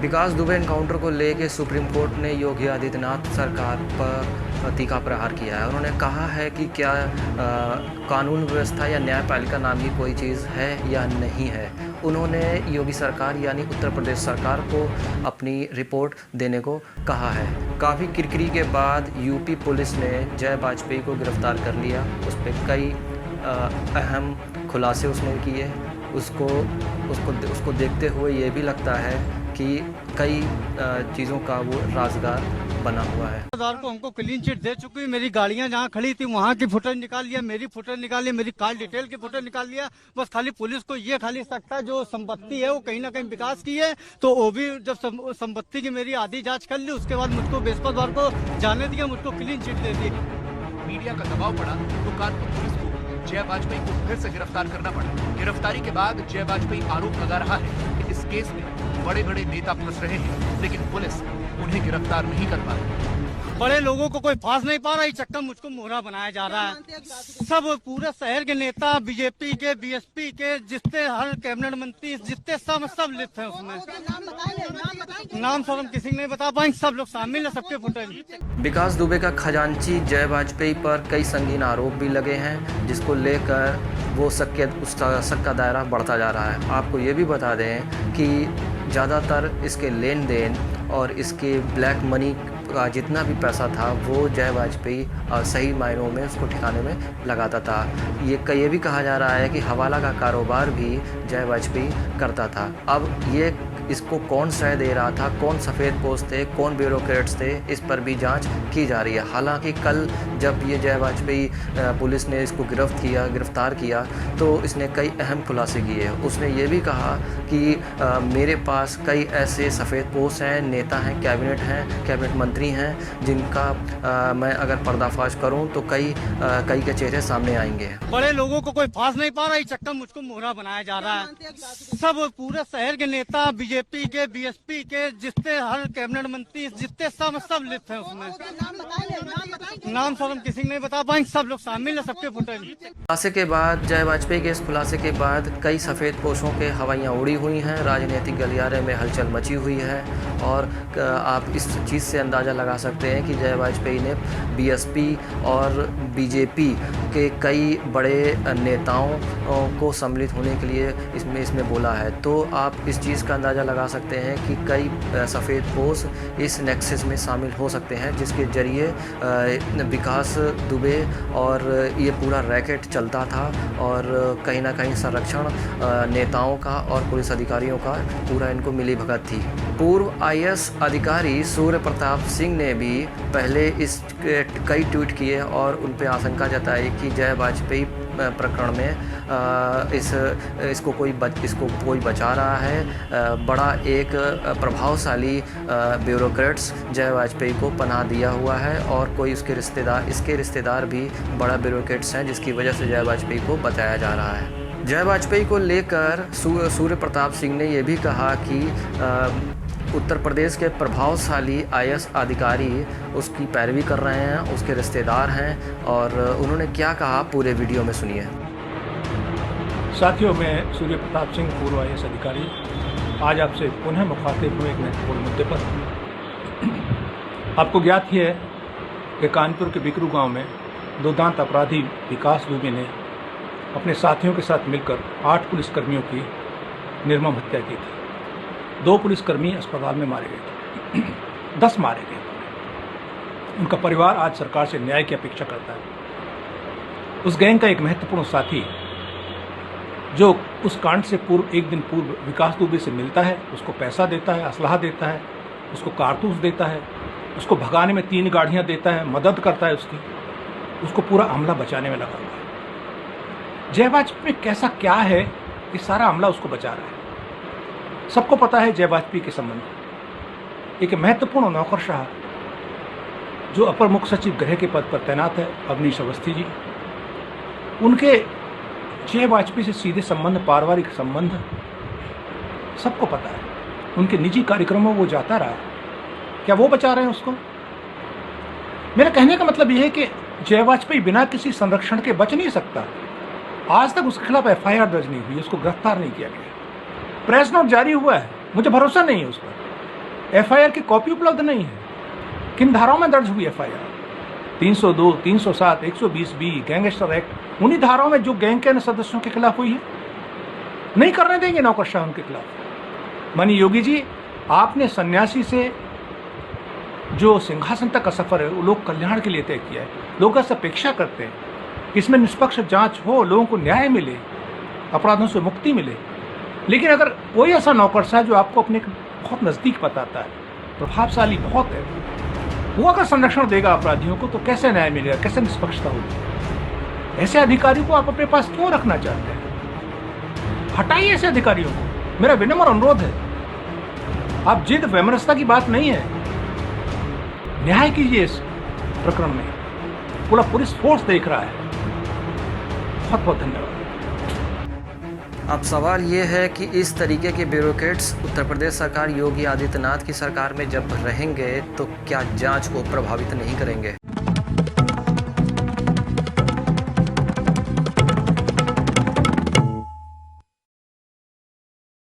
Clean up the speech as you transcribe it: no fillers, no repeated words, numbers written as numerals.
विकास Dubey encounter को लेकर supreme court ने योगी आदित्यनाथ सरकार पर तीखा प्रहार किया है। उन्होंने कहा है कि क्या कानून व्यवस्था या न्यायपालिका नाम की कोई चीज़ है या नहीं है। उन्होंने योगी सरकार यानी उत्तर प्रदेश सरकार को अपनी रिपोर्ट देने को कहा है। काफ़ी किरकिरी के बाद यूपी पुलिस ने जय वाजपेयी को गिरफ्तार कर लिया। उस पर कई अहम खुलासे उसने किए। उसको देखते हुए ये भी लगता है कि कई चीज़ों का वो राजगार बना हुआ है। को हमको क्लीन चिट दे चुकी है। मेरी गाड़ियां जहां खड़ी थी वहां की फुटेज निकाल लिया, मेरी फुटेज निकाल लिया, मेरी कार डिटेल की फुटेज निकाल लिया। बस खाली पुलिस को ये खाली सकता जो संपत्ति है वो कहीं ना कहीं विकास की है, तो वो भी जब संपत्ति की मेरी आधी जांच कर ली उसके बाद मुझको बृहस्पतिवार को जाने दिया, मुझको क्लीन चिट दे दी। मीडिया का दबाव पड़ा तो कानपुर पुलिस को जय वाजपेयी को फिर से गिरफ्तार करना पड़ा। गिरफ्तारी के बाद जय वाजपेयी आरोप लगा रहा है कि इस केस में बड़े बड़े नेता फंस रहे हैं, लेकिन पुलिस उन्हें गिरफ्तार नहीं कर पा रही। बड़े लोगों को कोई फांस नहीं पा रहा, ये चक्कर मुझको मोहरा बनाया जा रहा है। सब पूरे शहर के नेता, बीजेपी के, बीएसपी के, जितने हर कैबिनेट मंत्री जितने सब लिप्त हैं उसमें। नाम सब हम किसी नहीं बता पाएंगे, सब लोग शामिल है, सबके फुटेज। विकास दुबे का खजांची जय वाजपेयी पर कई संगीन आरोप भी लगे हैं, जिसको लेकर वो शक का दायरा बढ़ता जा रहा है। आपको ये भी बता दें कि ज़्यादातर इसके लेन देन और इसके ब्लैक मनी का जितना भी पैसा था वो जय वाजपेयी सही मायनों में उसको ठिकाने में लगाता था। ये भी कहा जा रहा है कि हवाला का कारोबार भी जय वाजपेयी करता था। अब ये इसको कौन श्रेय दे रहा था, कौन सफ़ेद पोस्ट थे, कौन ब्यूरोक्रेट्स थे, इस पर भी जांच की जा रही है। हालांकि कल जब ये जय वाजपेयी पुलिस ने इसको गिरफ्तार किया तो इसने कई अहम खुलासे किए। उसने ये भी कहा कि मेरे पास कई ऐसे सफ़ेद पोस्ट हैं, नेता हैं, कैबिनेट मंत्री हैं, जिनका मैं अगर पर्दाफाश करूं तो कई के चेहरे सामने आएंगे। बड़े लोगों को कोई फांस नहीं पा रहा, ये चक्कर मुझको मोहरा बनाया जा रहा है। सब पूरे शहर के नेता, बीजेपी के, बीएसपी के, जितने हर कैबिनेट मंत्री जितने सब लिप्त हैं उसमें। नाम सब हम किसी नहीं बता पाएंगे, सब लोग शामिल है, सबके फुटेज। खुलासे के बाद जय वाजपेयी के इस खुलासे के बाद कई सफ़ेद पोशों के हवाइयाँ उड़ी हुई हैं, राजनीतिक गलियारे में हलचल मची हुई है। और आप इस चीज़ से अंदाज़ा लगा सकते हैं कि जय वाजपेयी ने बीएसपी और बीजेपी के कई बड़े नेताओं को सम्मिलित होने के लिए इसमें बोला है। तो आप इस चीज़ का अंदाज़ा लगा सकते हैं कि कई सफ़ेद पोश इस नेक्सस में शामिल हो सकते हैं, जिसके ज़रिए विकास दुबे और ये पूरा रैकेट चलता था और कहीं ना कहीं संरक्षण नेताओं का और पुलिस अधिकारियों का पूरा इनको मिली भगत थी। पूर्व आईएएस अधिकारी सूर्य प्रताप सिंह ने भी पहले इस कई ट्वीट किए और उन पर आशंका जताई कि जय वाजपेयी प्रकरण में इसको कोई बचा रहा है। बड़ा एक प्रभावशाली ब्यूरोक्रेट्स जय वाजपेयी को पनाह दिया हुआ है और कोई इसके रिश्तेदार भी बड़ा ब्यूरोक्रेट्स हैं, जिसकी वजह से जय वाजपेयी को बचाया जा रहा है। जय वाजपेयी को लेकर सूर्य प्रताप सिंह ने यह भी कहा कि उत्तर प्रदेश के प्रभावशाली आईएएस अधिकारी उसकी पैरवी कर रहे हैं, उसके रिश्तेदार हैं। और उन्होंने क्या कहा पूरे वीडियो में सुनिए। साथियों, मैं सूर्य प्रताप सिंह, पूर्व आईएएस अधिकारी, आज आपसे पुनः मुखातिब हुए एक महत्वपूर्ण मुद्दे पर। आपको ज्ञात ही है कि कानपुर के बिकरू गांव में दो दांत अपराधी विकास दुबे ने अपने साथियों के साथ मिलकर 8 पुलिसकर्मियों की निर्मम हत्या की थी। 2 पुलिसकर्मी अस्पताल में मारे गए थे, 10 मारे गए। उनका परिवार आज सरकार से न्याय की अपेक्षा करता है। उस गैंग का एक महत्वपूर्ण साथी जो उस कांड से एक दिन पूर्व विकास दुबे से मिलता है, उसको पैसा देता है, असलहा देता है, उसको कारतूस देता है, उसको भगाने में 3 गाड़ियां देता है, मदद करता है उसको पूरा हमला बचाने में लगा हुआ है। जय वाजपेयी में कैसा क्या है कि सारा हमला उसको बचा रहा है। सबको पता है जय वाजपेयी के संबंध। एक महत्वपूर्ण नौकरशाह जो अपर मुख्य सचिव गृह के पद पर तैनात है, अवनीश अवस्थी जी, उनके जय वाजपेयी से सीधे संबंध, पारिवारिक संबंध सबको पता है। उनके निजी कार्यक्रमों में वो जाता रहा, क्या वो बचा रहे हैं उसको? मेरा कहने का मतलब यह है कि जय वाजपेयी बिना किसी संरक्षण के बच नहीं सकता। आज तक उसके खिलाफ एफआईआर दर्ज नहीं हुई, उसको गिरफ्तार नहीं किया गया। प्रेस नोट जारी हुआ है, मुझे भरोसा नहीं है उस पर। एफआईआर की कॉपी उपलब्ध नहीं है। किन धाराओं में दर्ज हुई एफआईआर? 302, 307, 120B गैंगस्टर एक्ट, उन्हीं धाराओं में जो गैंग के अन्य सदस्यों के खिलाफ हुई है। नहीं करने देंगे नौकरशाह उनके खिलाफ। माननीय योगी जी, आपने सन्यासी से जो सिंहासन तक का सफर है वो लोक कल्याण के लिए तय किया है। लोग ऐसा अपेक्षा करते हैं कि इसमें निष्पक्ष जांच हो, लोगों को न्याय मिले, अपराधों से मुक्ति मिले। लेकिन अगर कोई ऐसा नौकरशाह जो आपको अपने बहुत नज़दीक बताता है, प्रभावशाली बहुत है, वो अगर संरक्षण देगा अपराधियों को, तो कैसे न्याय मिलेगा, कैसे निष्पक्षता होगी? ऐसे अधिकारियों को आप अपने पास क्यों रखना चाहते हैं? हटाइए ऐसे अधिकारियों को। मेरा विनम्र अनुरोध है, आप जिद वैमनस्यता की बात नहीं है, न्याय कीजिए इस प्रकरण में। पूरा पुलिस फोर्स देख रहा है। बहुत बहुत धन्यवाद। अब सवाल ये है कि इस तरीके के ब्यूरोक्रेट्स उत्तर प्रदेश सरकार योगी आदित्यनाथ की सरकार में जब रहेंगे तो क्या जांच को प्रभावित नहीं करेंगे?